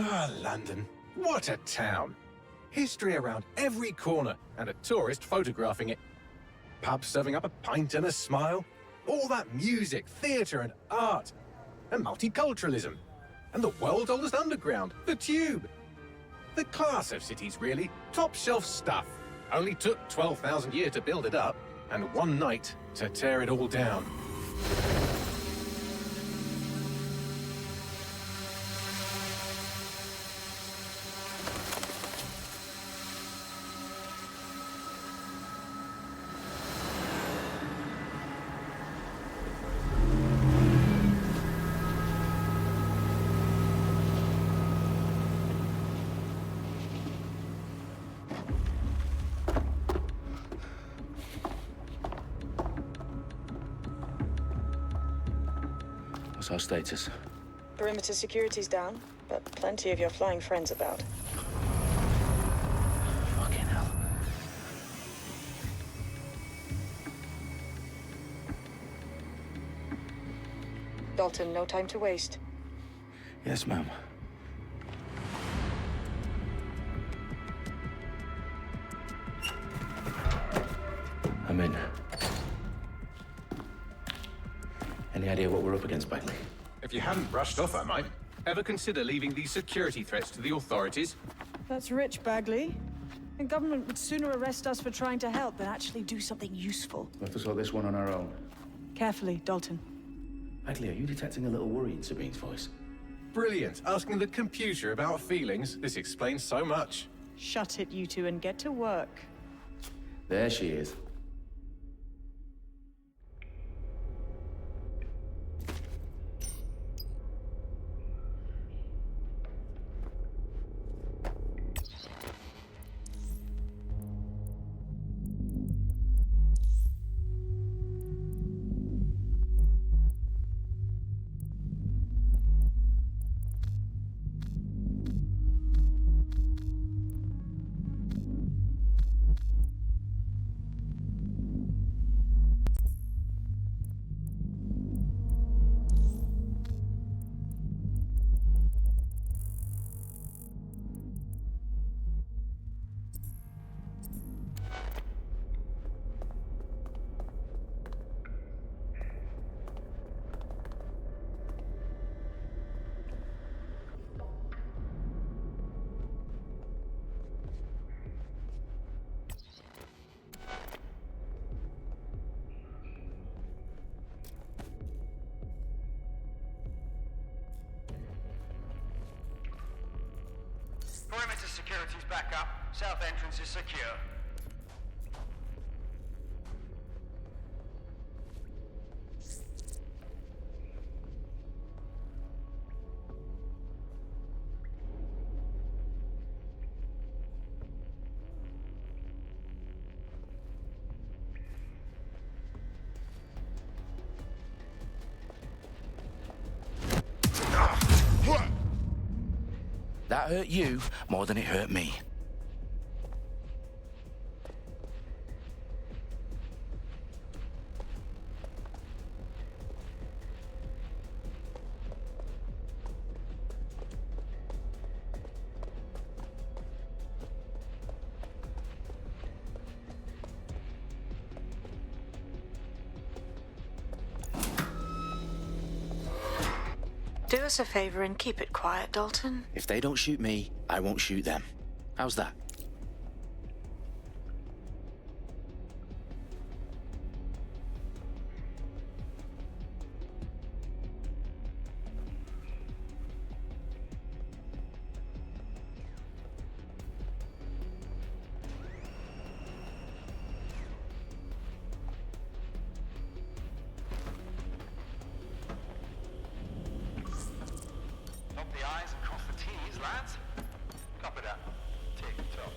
Ah, London. What a town. History around every corner and a tourist photographing it. Pubs serving up a pint and a smile. All that music, theatre and art. And multiculturalism. And the world's oldest underground, the Tube. The class of cities, really. Top shelf stuff. Only took 12,000 years to build it up, and one night to tear it all down. What's our status? Perimeter security's down, but plenty of your flying friends about. Fucking hell. Dalton, no time to waste. Yes, ma'am. I'm in. Any idea what we're up against, Bagley? If you hadn't brushed off, I might. Ever consider leaving these security threats to the authorities? That's rich, Bagley. The government would sooner arrest us for trying to help than actually do something useful. We'll have to sort this one on our own. Carefully, Dalton. Bagley, are you detecting a little worry in Sabine's voice? Brilliant. Asking the computer about feelings. This explains so much. Shut it, you two, and get to work. There she is. Perimeter security's back up. South entrance is secure. That hurt you more than it hurt me. Do us a favor and keep it quiet, Dalton. If they don't shoot me, I won't shoot them. How's that? Dot the I's and cross the T's, lads. Copy that. Tick-tock.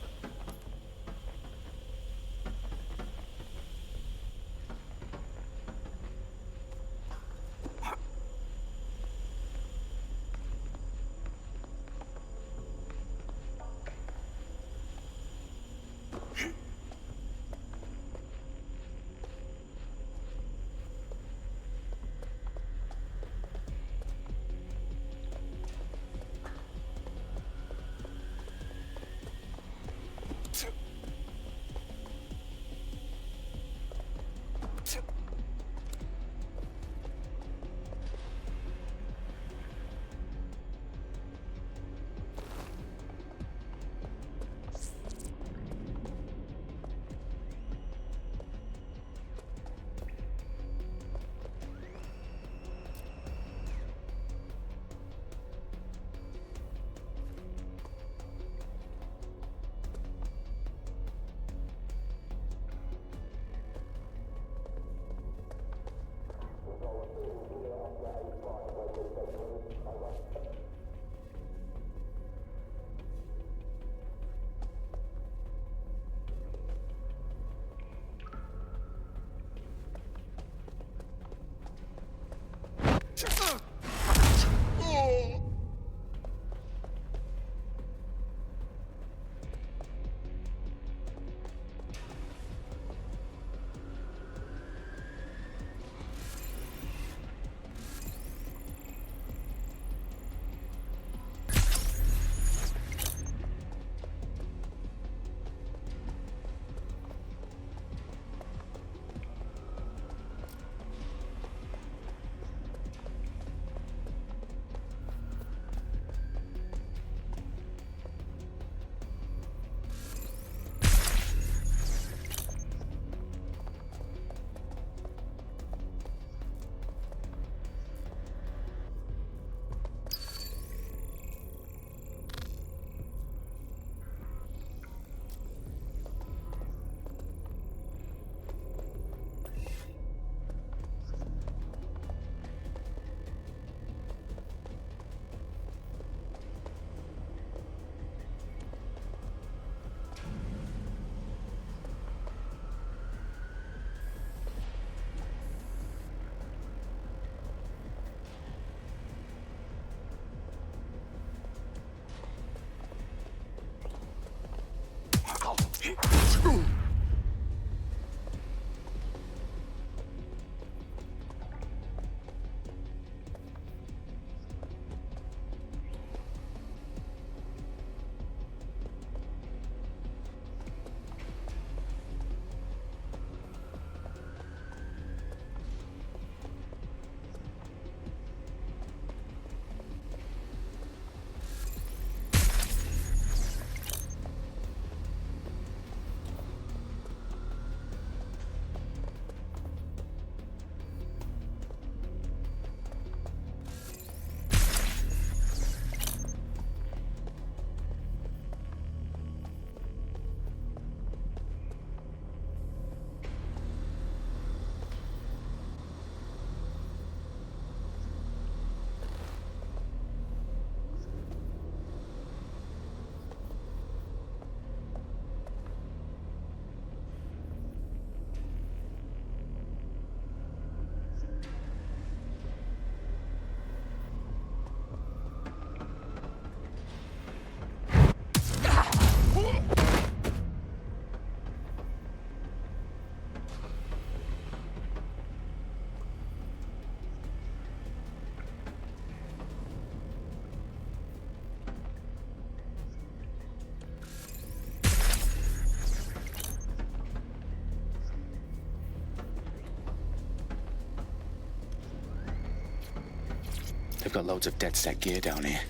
They've got loads of dead-set gear down here.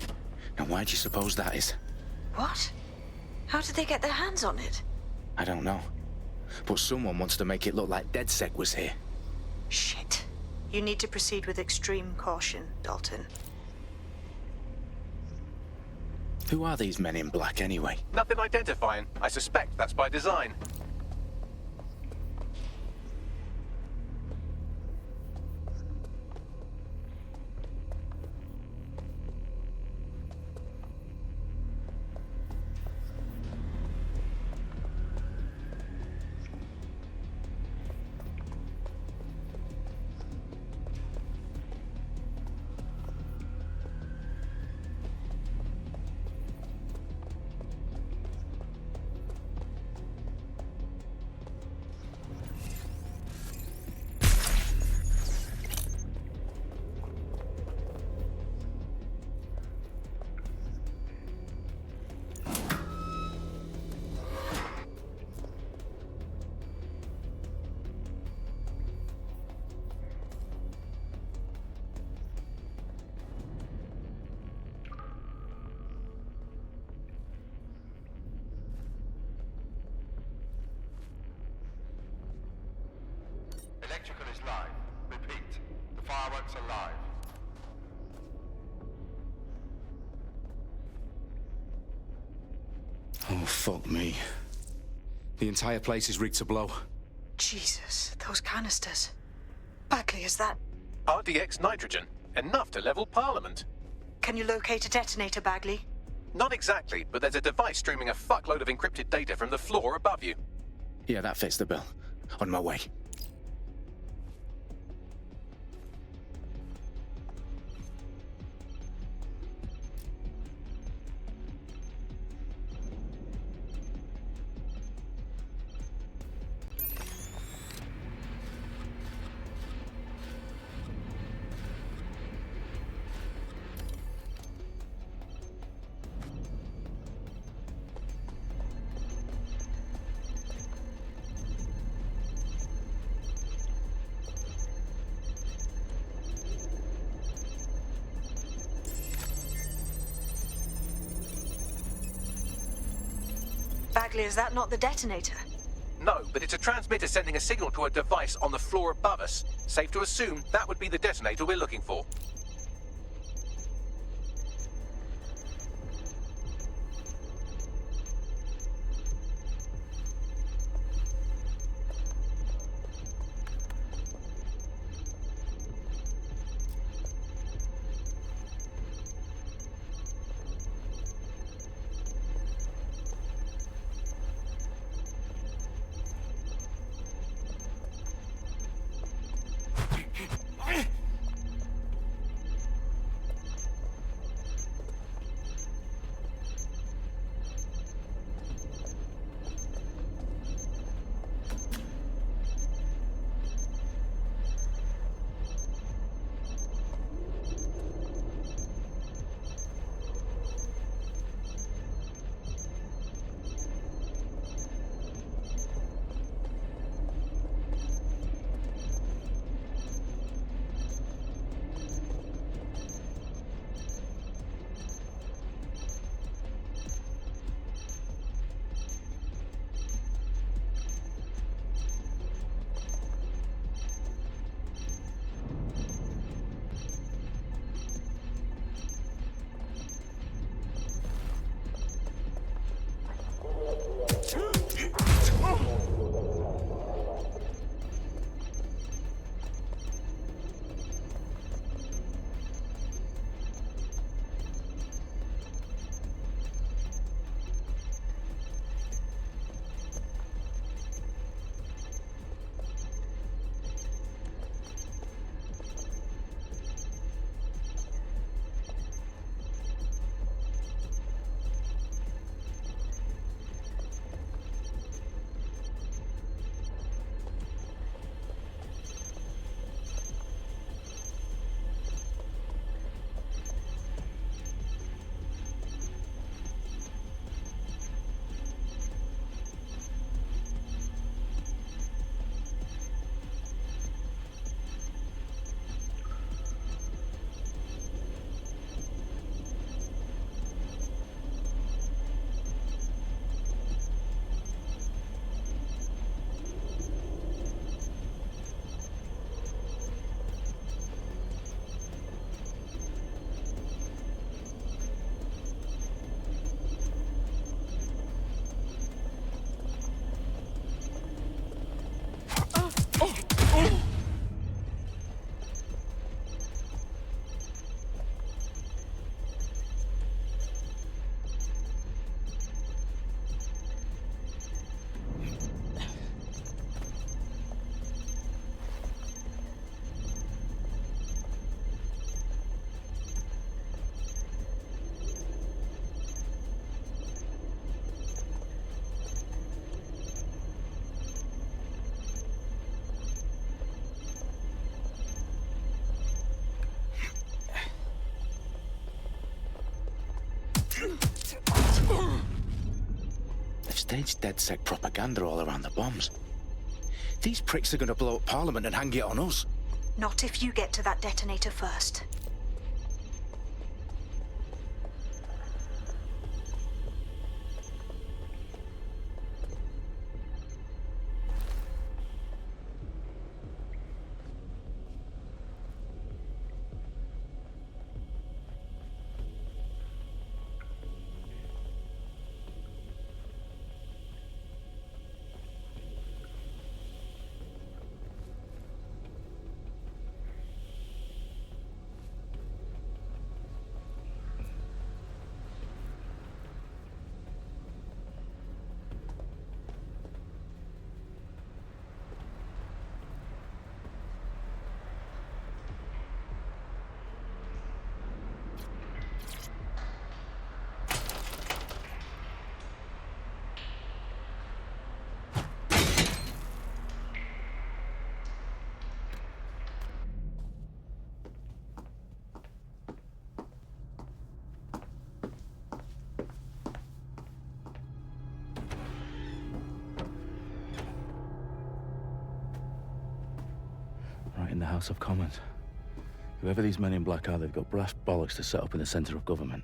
Now, why do you suppose that is? What? How did they get their hands on it? I don't know. But someone wants to make it look like DedSec was here. Shit. You need to proceed with extreme caution, Dalton. Who are these men in black, anyway? Nothing identifying. I suspect that's by design. Electrical is live. Repeat. The fireworks are live. Oh, fuck me. The entire place is rigged to blow. Jesus, those canisters. Bagley, is that... RDX nitrogen. Enough to level Parliament. Can you locate a detonator, Bagley? Not exactly, but there's a device streaming a fuckload of encrypted data from the floor above you. Yeah, that fits the bill. On my way. Bagley, is that not the detonator? No, but it's a transmitter sending a signal to a device on the floor above us. Safe to assume that would be the detonator we're looking for. They've staged DedSec propaganda all around the bombs. These pricks are going to blow up Parliament and hang it on us. Not if you get to that detonator first. House of Commons. Whoever these men in black are, they've got brass bollocks to set up in the centre of government.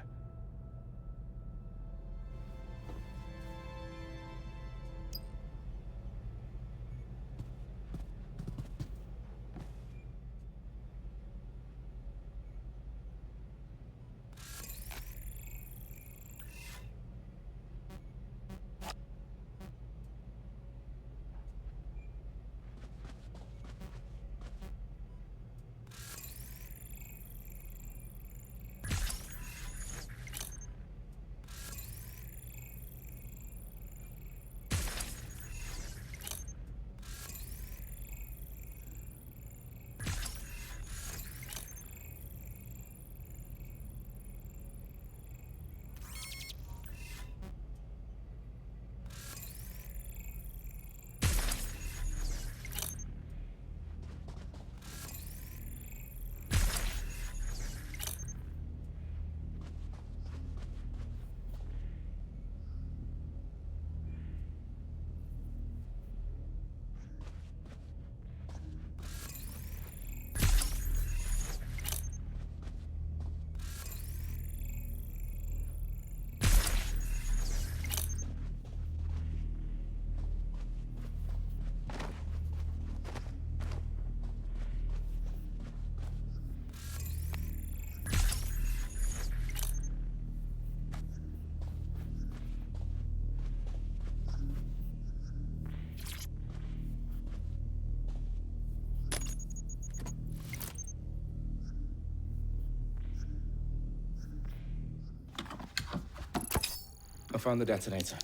I found the detonator.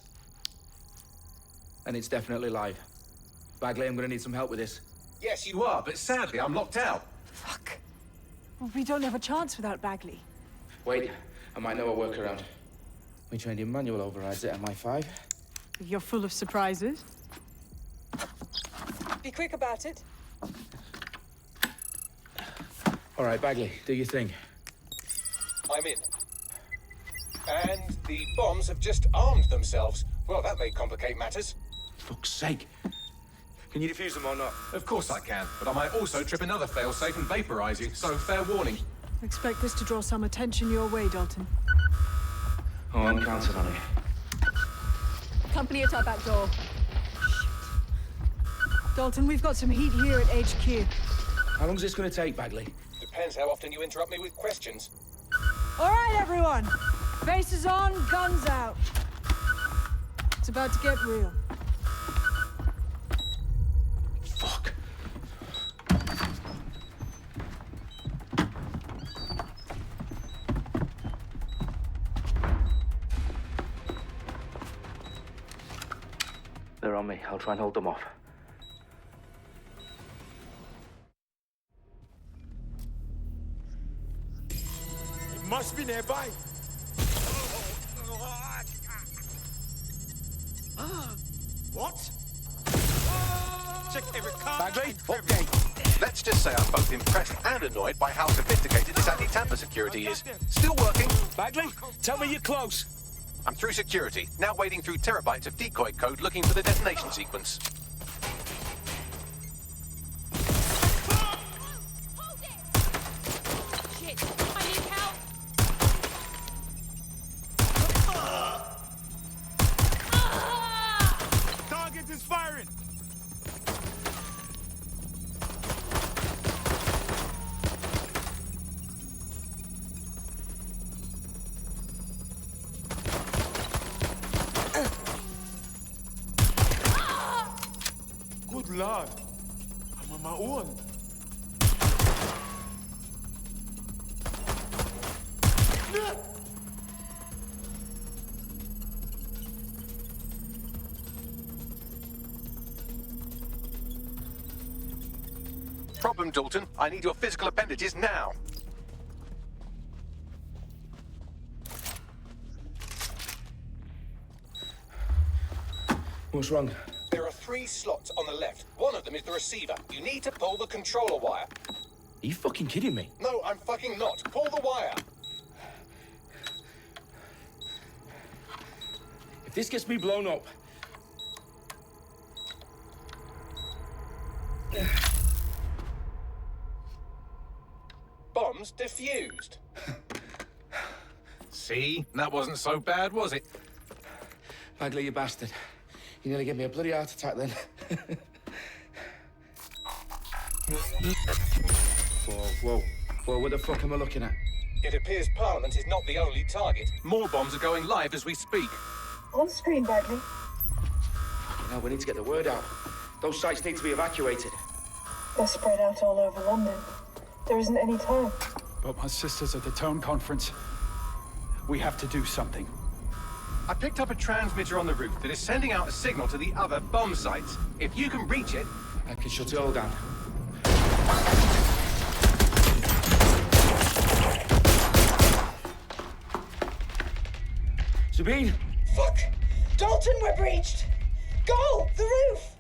And it's definitely live. Bagley, I'm gonna need some help with this. Yes, you are, but sadly, I'm locked out. Fuck. Well, we don't have a chance without Bagley. Wait, I might know a workaround. We trained in manual overrides at MI5. You're full of surprises. Be quick about it. All right, Bagley, do your thing. I'm in. And the bombs have just armed themselves. Well, that may complicate matters. Fuck's sake. Can you defuse them or not? Of course I can, but I might also trip another failsafe and vaporize you, so fair warning. Expect this to draw some attention your way, Dalton. Oh, I'm counting on it. Company at our back door. Shit. Dalton, we've got some heat here at HQ. How long's this gonna take, Bagley? Depends how often you interrupt me with questions. All right, everyone. Faces on, guns out. It's about to get real. Fuck. They're on me. I'll try and hold them off. It must be nearby. What? Check every car. Bagley, and crevice. okay. Let's just say I'm both impressed and annoyed by how sophisticated this anti-tamper security is. Still working. Bagley, tell me you're close. I'm through security, now wading through terabytes of decoy code looking for the detonation sequence. Hold it! Shit, I need help! Target is firing. Good Lord, I'm on my own. Problem, Dalton. I need your physical appendages now. What's wrong? There are 3 slots on the left. One of them is the receiver. You need to pull the controller wire. Are you fucking kidding me? No, I'm fucking not. Pull the wire. If this gets me blown up... defused. See? That wasn't so bad, was it? Bagley, you bastard. You nearly gave me a bloody heart attack then. Whoa. What the fuck am I looking at? It appears Parliament is not the only target. More bombs are going live as we speak. On screen, Bagley. No, we need to get the word out. Those sites need to be evacuated. They're spread out all over London. There isn't any time. But my sister's at the town conference. We have to do something. I picked up a transmitter on the roof that is sending out a signal to the other bomb sites. If you can reach it... I can shut it all down. Sabine! Fuck! Dalton, we're breached! Go! The roof!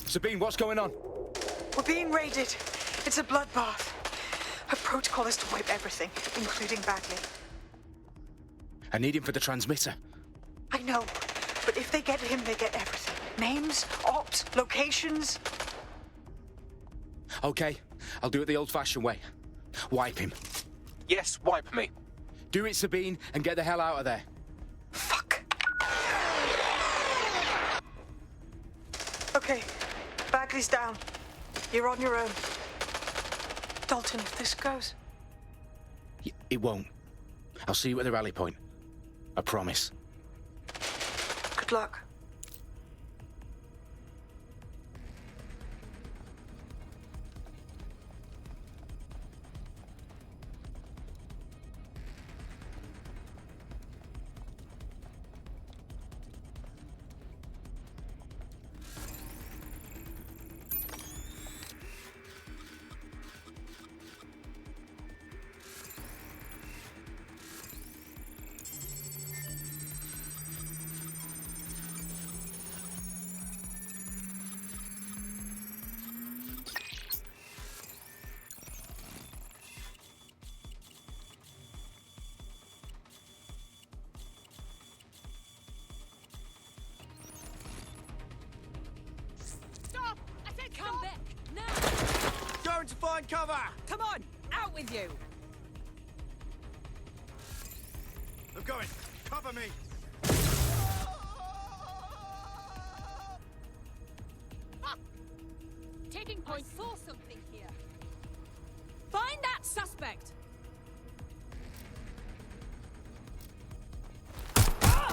Sabine, what's going on? We're being raided. It's a bloodbath. Her protocol is to wipe everything, including Bagley. I need him for the transmitter. I know, but if they get him, they get everything. Names, ops, locations. Okay, I'll do it the old-fashioned way. Wipe him. Yes, wipe me. Do it, Sabine, and get the hell out of there. Fuck. Okay, Bagley's down. You're on your own. Dalton, if this goes... It won't. I'll see you at the rally point. I promise. Good luck. Stop! I said come back! Now! Going to find cover! Come on, out with you! I'm going. Cover me! Fuck! Taking point. I saw something here. Find that suspect! Now!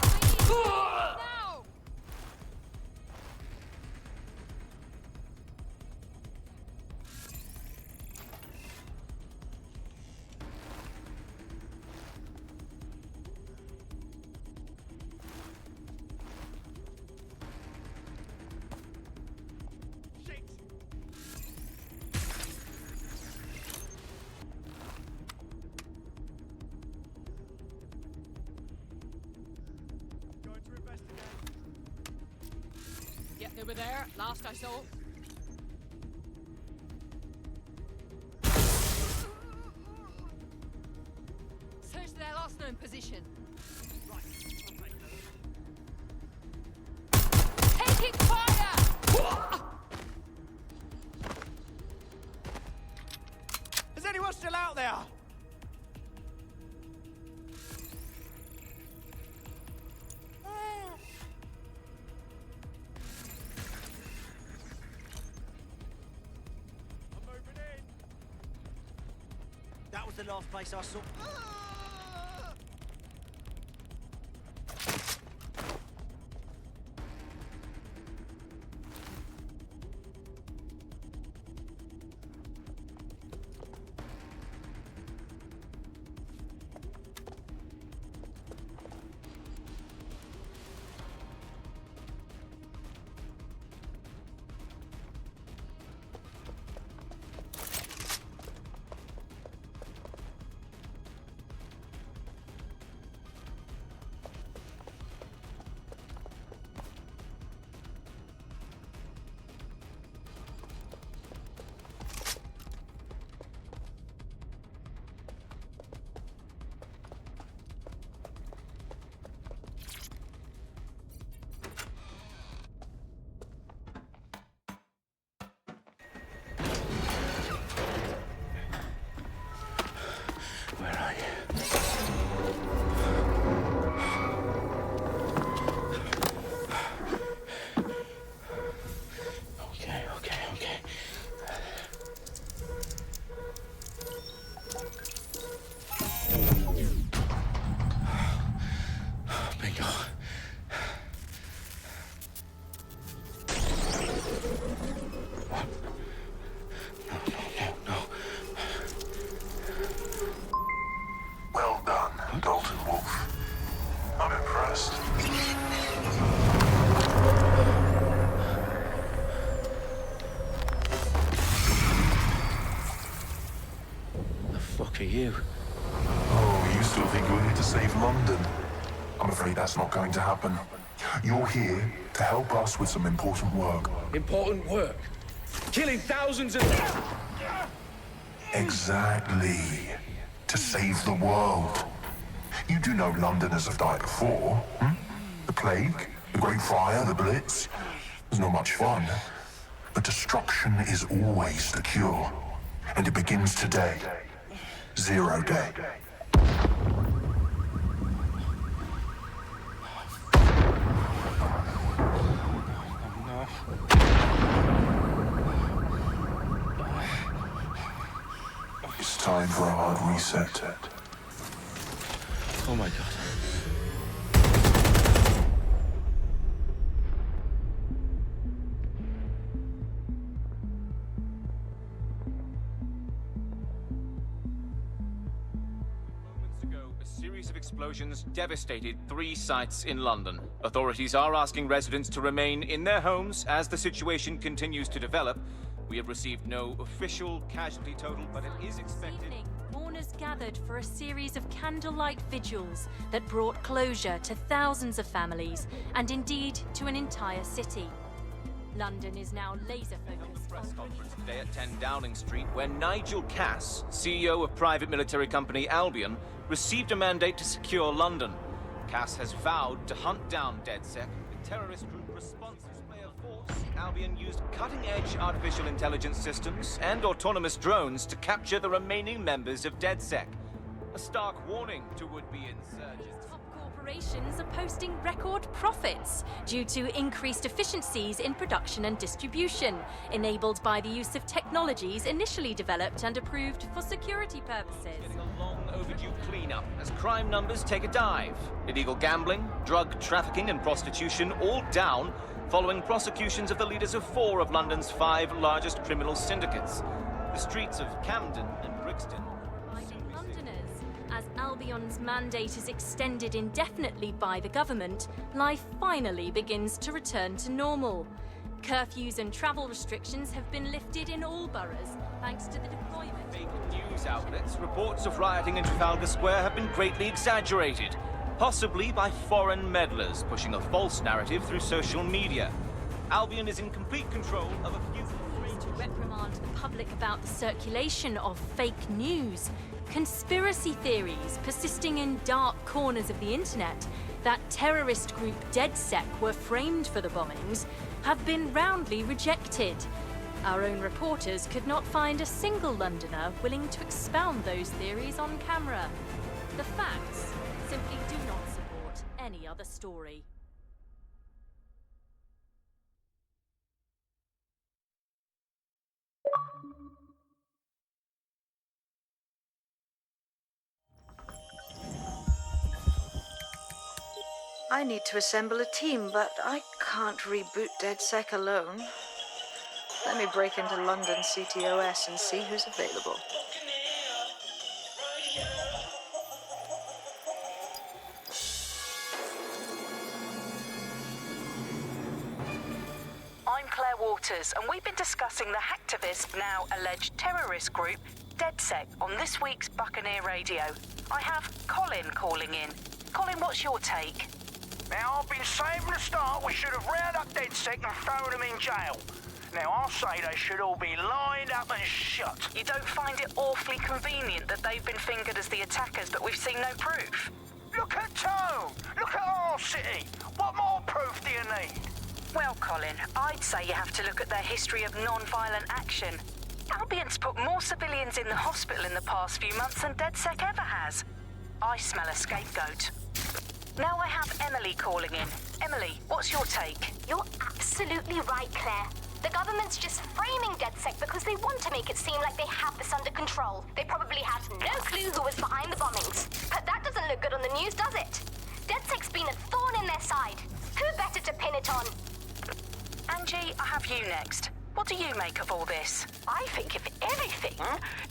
Going to investigate. Yep, they were there. Last I saw. Search their last known position. Right, I'll take those. Taking fire! Is anyone still out there? I'm moving in. That was the last place I saw. you. Oh, you still think you're here to save London? I'm afraid that's not going to happen. You're here to help us with some important work. Important work. Killing thousands of... Exactly. To save the world. You do know Londoners have died before, hmm? The plague, the Great Fire, the Blitz. It's not much fun. But destruction is always the cure. And it begins today. 0 day. It's time for a hard reset. Oh my God. Moments ago, a series of explosions devastated 3 sites in London. Authorities are asking residents to remain in their homes as the situation continues to develop. We have received no official casualty total, but it is expected... Mourners gathered for a series of candlelight vigils that brought closure to thousands of families, and indeed to an entire city. London is now laser-focused Press on... conference today at 10 Downing Street, where Nigel Cass, CEO of private military company Albion, received a mandate to secure London. Cass has vowed to hunt down DedSec, the terrorist group responsible for force. Albion used cutting-edge artificial intelligence systems and autonomous drones to capture the remaining members of DedSec. A stark warning to would-be insurgents. Top corporations are posting record profits due to increased efficiencies in production and distribution, enabled by the use of technologies initially developed and approved for security purposes. Getting a long overdue cleanup as crime numbers take a dive. Illegal gambling, drug trafficking and prostitution all down following prosecutions of the leaders of 4 of London's 5 largest criminal syndicates. The streets of Camden and Brixton. Reminding Londoners, as Albion's mandate is extended indefinitely by the government, life finally begins to return to normal. Curfews and travel restrictions have been lifted in all boroughs, thanks to the deployment. Fake news outlets, reports of rioting in Trafalgar Square have been greatly exaggerated, possibly by foreign meddlers pushing a false narrative through social media. Albion is in complete control of a few... To reprimand the public about the circulation of fake news, conspiracy theories persisting in dark corners of the internet that terrorist group DedSec were framed for the bombings have been roundly rejected. Our own reporters could not find a single Londoner willing to expound those theories on camera. The facts simply do not support any other story. I need to assemble a team, but I can't reboot DedSec alone. Let me break into London CTOS and see who's available. I'm Claire Waters, and we've been discussing the hacktivist, now alleged terrorist group, DedSec, on this week's Buccaneer Radio. I have Colin calling in. Colin, what's your take? Now, I've been saying from the start we should have rounded up DedSec and thrown them in jail. Now, I'll say they should all be lined up and shot. You don't find it awfully convenient that they've been fingered as the attackers, but we've seen no proof? Look at Tone! Look at our city! What more proof do you need? Well, Colin, I'd say you have to look at their history of non-violent action. Albion's put more civilians in the hospital in the past few months than DedSec ever has. I smell a scapegoat. Now I have Emily calling in. Emily, what's your take? You're absolutely right, Claire. The government's just framing DedSec because they want to make it seem like they have this under control. They probably had no clue who was behind the bombings. But that doesn't look good on the news, does it? DedSec's been a thorn in their side. Who better to pin it on? Angie, I have you next. What do you make of all this? I think if anything,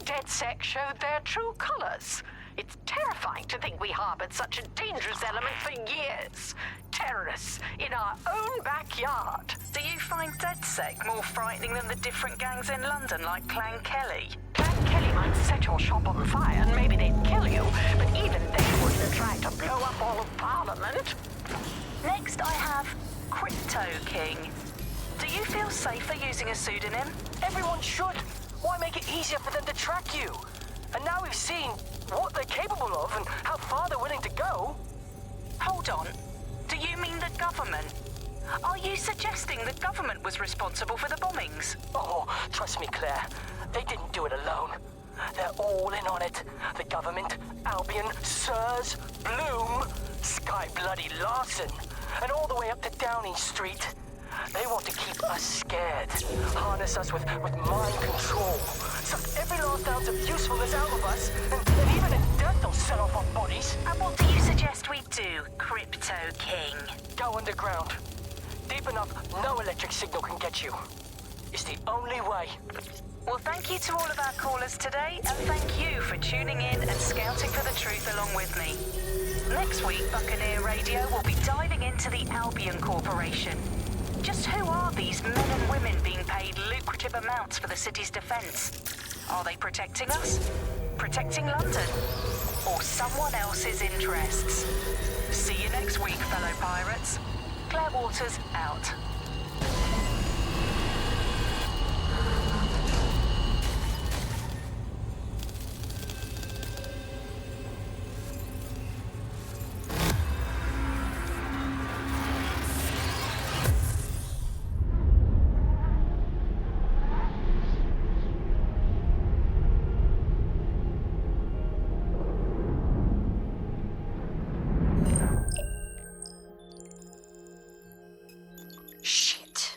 DedSec showed their true colours. It's terrifying to think we harbored such a dangerous element for years. Terrorists in our own backyard. Do you find DedSec more frightening than the different gangs in London like Clan Kelly? Clan Kelly might set your shop on fire and maybe they'd kill you, but even they wouldn't have tried to blow up all of Parliament. Next, I have Crypto King. Do you feel safer using a pseudonym? Everyone should. Why make it easier for them to track you? And now we've seen what they're capable of and how far they're willing to go. Hold on. Do you mean the government? Are you suggesting the government was responsible for the bombings? Oh, trust me, Claire. They didn't do it alone. They're all in on it. The government, Albion, Sirs, Bloom, Sky Bloody Larson, and all the way up to Downing Street. They want to keep us scared, harness us with mind control, suck every last ounce of usefulness out of us, and even in death they'll set off our bodies. And what do you suggest we do, Crypto King? Go underground. Deep enough, no electric signal can get you. It's the only way. Well, thank you to all of our callers today, and thank you for tuning in and scouting for the truth along with me. Next week, Buccaneer Radio will be diving into the Albion Corporation. Just who are these men and women being paid lucrative amounts for the city's defense? Are they protecting us? Protecting London? Or someone else's interests? See you next week, fellow pirates. Claire Waters, out.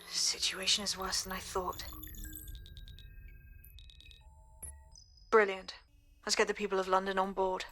Situation is worse than I thought. Brilliant. Let's get the people of London on board.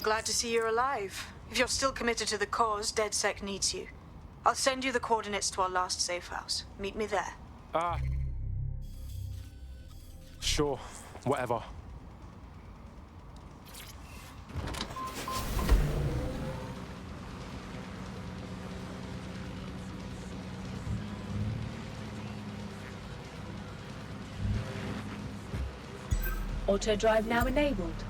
Glad to see you're alive. If you're still committed to the cause, DedSec needs you. I'll send you the coordinates to our last safe house. Meet me there. Sure. Whatever. Auto drive now enabled.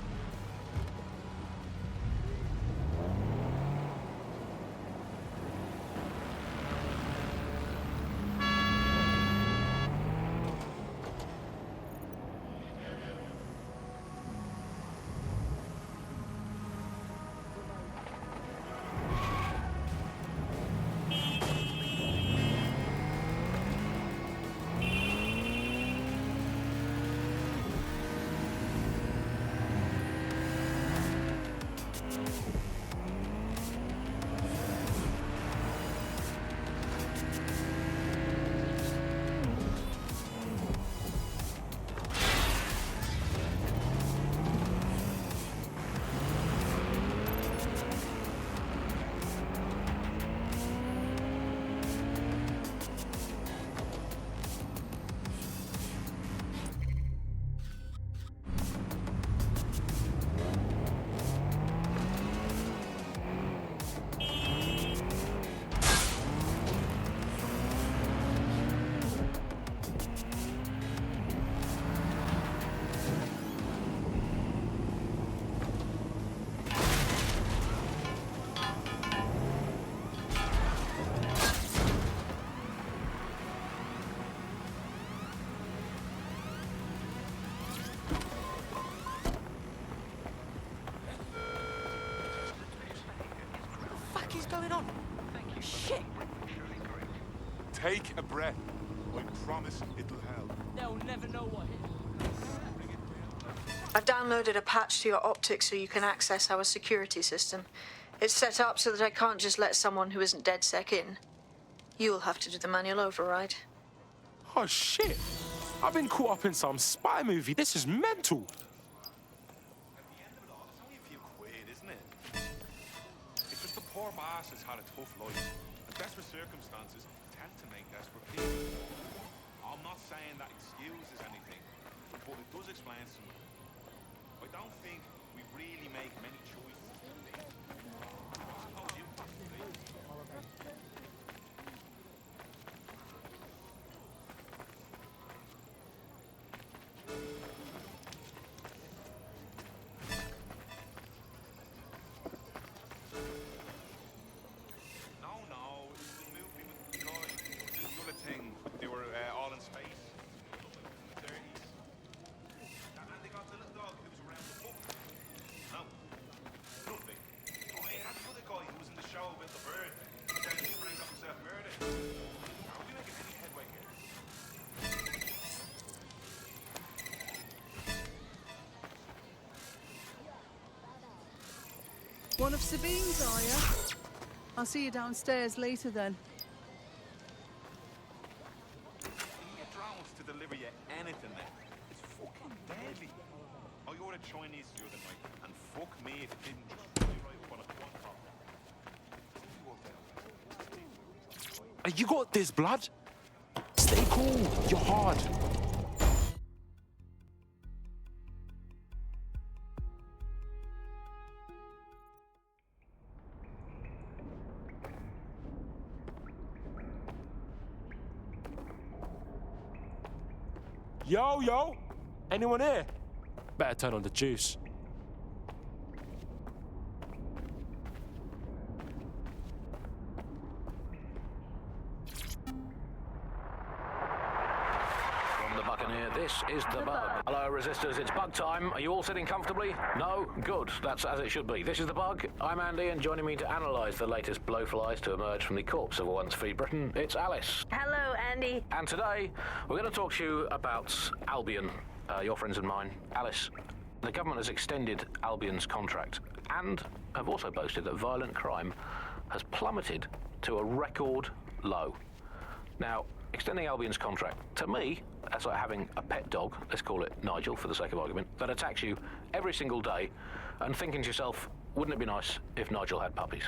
going on? Shit! Take a breath. I promise it'll help. They'll never know what hit. I've downloaded a patch to your optics so you can access our security system. It's set up so that I can't just let someone who isn't DedSec in. You'll have to do the manual override. Oh shit! I've been caught up in some spy movie. This is mental. At the end of it all, it's only a few quid, isn't it? It's just the poor bastards had a tough life, and desperate circumstances tend to make desperate people. I'm not saying that excuses anything, but it does explain something. I don't think we really make many choices. I suppose you disagree. No, it was the movie with the guy. It was the other thing. They were all in space. In the 30s. And they got the little dog who was around the book. No. Nothing. Oh, yeah, that's the other guy who was in the show about the bird. Then he sprang up himself murdered. Are we making any headway here? One of Sabine's, are you? I'll see you downstairs later then. You can get drones to deliver you anything now. It's fucking deadly. I ordered Chinese the other night, and fuck me if it didn't just fly right up on a quadcopter. You got this, blood. Stay cool. You're hard. Yo, anyone here? Better turn on the juice. From the Buccaneer, this is the Bug. Hello, Resistors, it's Bug time. Are you all sitting comfortably? No? Good. That's as it should be. This is the Bug. I'm Andy, and joining me to analyse the latest blowflies to emerge from the corpse of a once free Britain, it's Alice. Hello, Andy. And today, we're going to talk to you about Albion, your friends and mine. Alice, the government has extended Albion's contract and have also boasted that violent crime has plummeted to a record low. Now, extending Albion's contract, to me, that's like having a pet dog, let's call it Nigel for the sake of argument, that attacks you every single day and thinking to yourself, wouldn't it be nice if Nigel had puppies?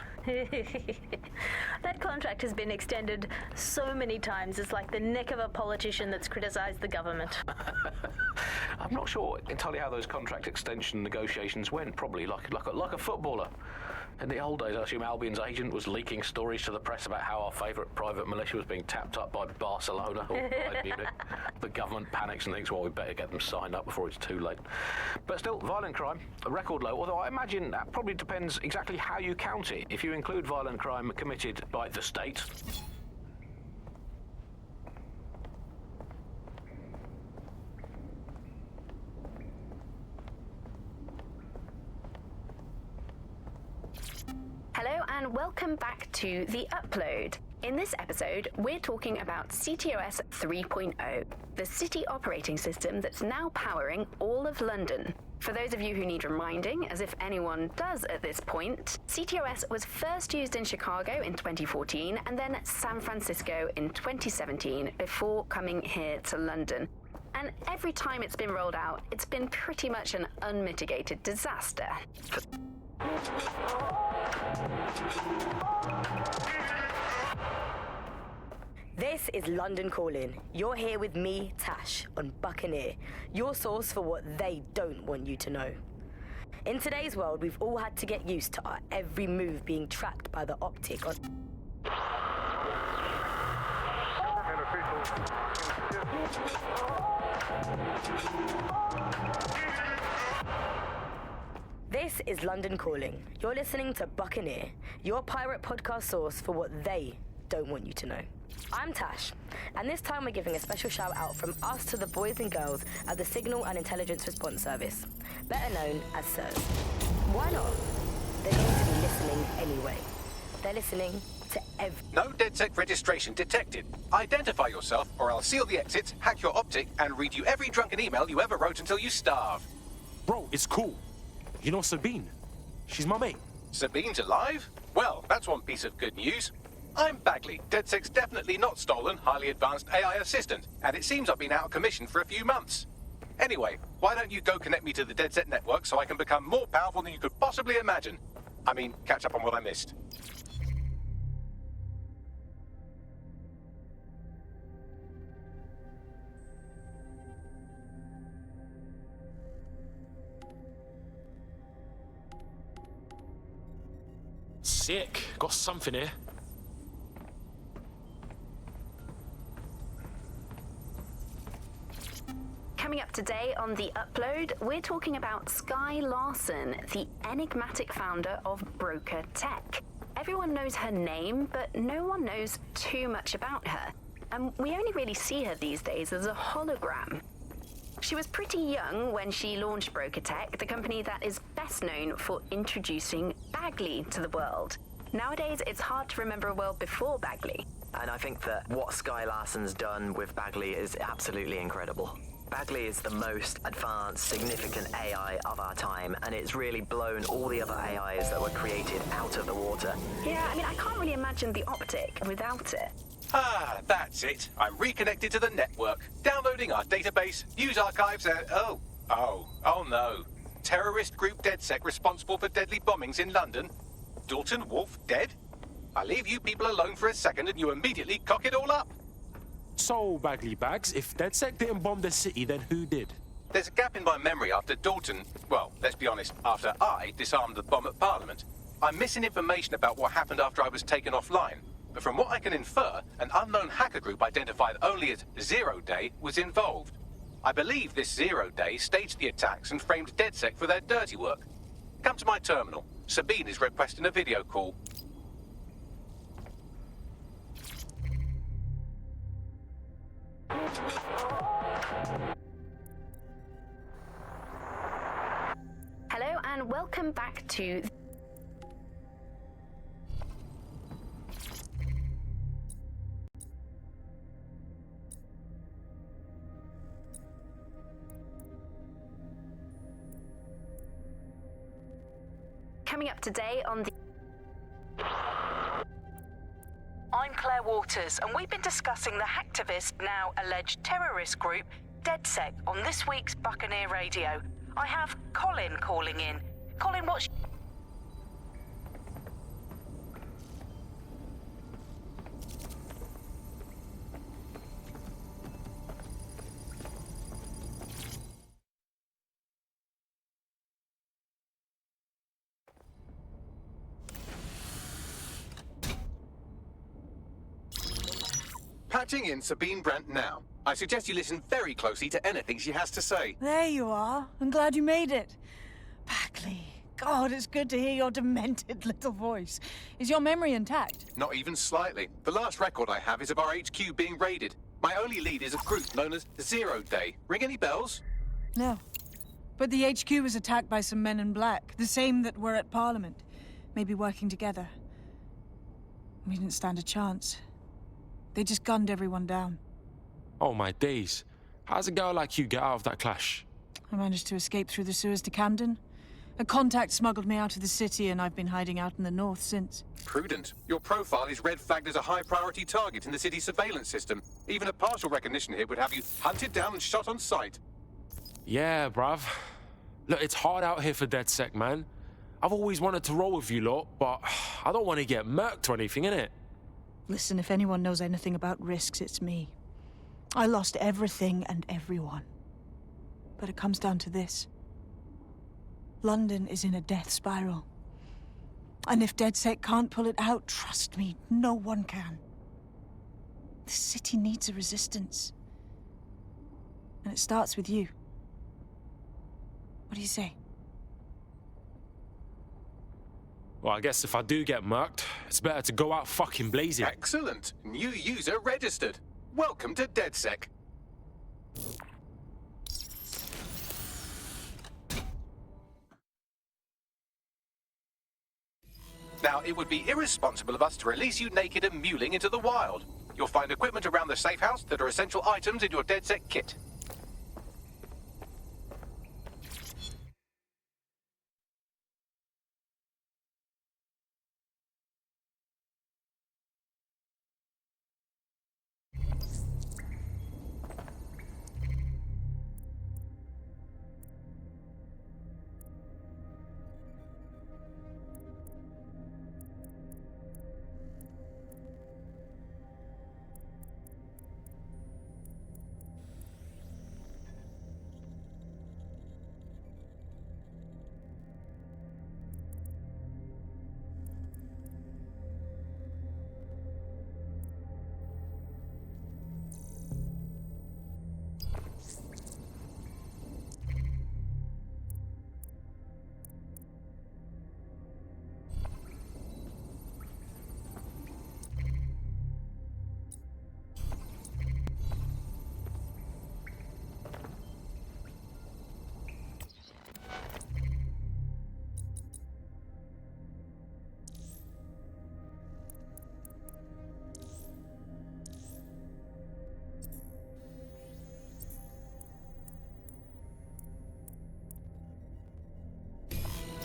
That contract has been extended so many times, it's like the neck of a politician that's criticised the government. I'm not sure entirely how those contract extension negotiations went, probably like a footballer. In the old days, I assume Albion's agent was leaking stories to the press about how our favourite private militia was being tapped up by Barcelona or Bayern Munich. The government panics and thinks, well, we better get them signed up before it's too late. But still, violent crime, a record low, although I imagine that probably depends exactly how you count it. If you include violent crime committed by the state, Hello and welcome back to The Upload. In this episode, we're talking about CTOS 3.0, the city operating system that's now powering all of London. For those of you who need reminding, as if anyone does at this point, CTOS was first used in Chicago in 2014 and then San Francisco in 2017 before coming here to London. And every time it's been rolled out, it's been pretty much an unmitigated disaster. This is London Calling. You're here with me, Tash, on Buccaneer, your source for what they don't want you to know. In today's world, we've all had to get used to our every move being tracked by the optic on... This is London Calling. You're listening to Buccaneer, your pirate podcast source for what they don't want you to know. I'm Tash, and this time we're giving a special shout out from us to the boys and girls at the Signal and Intelligence Response Service, better known as SIRS. Why not? They're going to be listening anyway. They're listening to No DedSec registration detected. Identify yourself, or I'll seal the exits, hack your optic, and read you every drunken email you ever wrote until you starve. Bro, it's cool. You know Sabine? She's my mate. Sabine's alive? Well, that's one piece of good news. I'm Bagley, DedSec's definitely not stolen, highly advanced AI assistant, and it seems I've been out of commission for a few months. Anyway, why don't you go connect me to the DedSec network so I can become more powerful than you could possibly imagine? I mean, catch up on what I missed. Sick. Got something here. Coming up today on The Upload, we're talking about Skye Larson, the enigmatic founder of Broker Tech. Everyone knows her name, but no one knows too much about her. And we only really see her these days as a hologram. She was pretty young when she launched Broker Tech, the company that is best known for introducing Bagley to the world. Nowadays, it's hard to remember a world before Bagley. And I think that what Skye Larson's done with Bagley is absolutely incredible. Bagley is the most advanced, significant AI of our time, and it's really blown all the other AIs that were created out of the water. Yeah, I mean, I can't really imagine the optic without it. Ah, that's it. I'm reconnected to the network, downloading our database, news archives, and... Oh no. Terrorist group DedSec responsible for deadly bombings in London? Dalton Wolf dead? I leave you people alone for a second and you immediately cock it all up. So, Bagley Bags, if DedSec didn't bomb the city, then who did? There's a gap in my memory after Dalton... Well, let's be honest, after I disarmed the bomb at Parliament. I'm missing information about what happened after I was taken offline. But from what I can infer, an unknown hacker group identified only as Zero Day was involved. I believe this 0 Day staged the attacks and framed DedSec for their dirty work. Come to my terminal. Sabine is requesting a video call. Hello and welcome back to... Coming up today on the... I'm Claire Waters, and we've been discussing the hacktivist, now alleged terrorist group, DedSec, on this week's Buccaneer Radio. I have Colin calling in. Colin, what's... Patching in Sabine Brandt now. I suggest you listen very closely to anything she has to say. There you are. I'm glad you made it. Bagley. God, it's good to hear your demented little voice. Is your memory intact? Not even slightly. The last record I have is of our HQ being raided. My only lead is a group known as 0 Day. Ring any bells? No. But the HQ was attacked by some men in black, the same that were at Parliament. Maybe working together. We didn't stand a chance. They just gunned everyone down. Oh my days. How's a girl like you get out of that clash? I managed to escape through the sewers to Camden. A contact smuggled me out of the city, and I've been hiding out in the north since. Prudent. Your profile is red flagged as a high-priority target in the city's surveillance system. Even a partial recognition here would have you hunted down and shot on sight. Yeah, bruv. Look, it's hard out here for DedSec, man. I've always wanted to roll with you lot, but I don't want to get murked or anything, innit? Listen, if anyone knows anything about risks, it's me. I lost everything and everyone. But it comes down to this. London is in a death spiral. And if DedSec can't pull it out, trust me, no one can. The city needs a resistance. And it starts with you. What do you say? Well, I guess if I do get murked, it's better to go out fucking blazing. Excellent. New user registered. Welcome to DedSec. Now, it would be irresponsible of us to release you naked and mewling into the wild. You'll find equipment around the safe house that are essential items in your DedSec kit.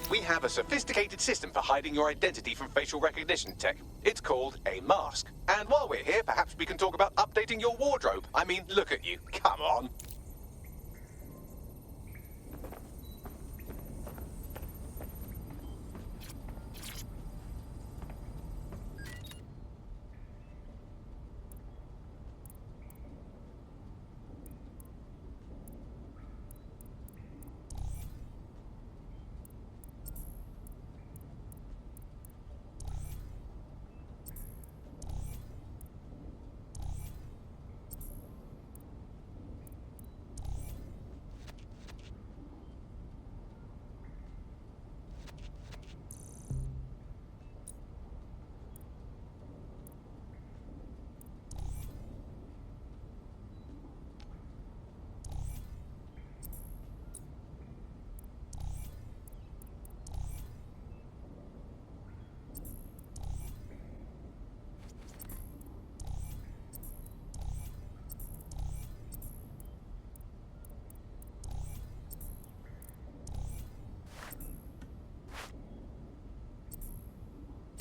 We have a sophisticated system for hiding your identity from facial recognition tech. It's called a mask. And while we're here, perhaps we can talk about updating your wardrobe. I mean, look at you. Come on.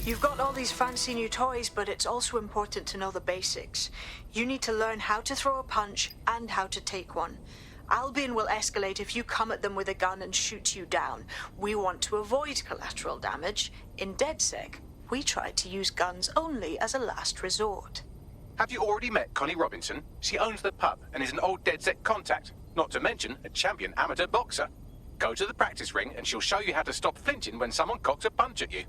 You've got all these fancy new toys, but it's also important to know the basics. You need to learn how to throw a punch and how to take one. Albion will escalate if you come at them with a gun and shoot you down. We want to avoid collateral damage. In DedSec, we try to use guns only as a last resort. Have you already met Connie Robinson? She owns the pub and is an old DedSec contact, not to mention a champion amateur boxer. Go to the practice ring and she'll show you how to stop flinching when someone cocks a punch at you.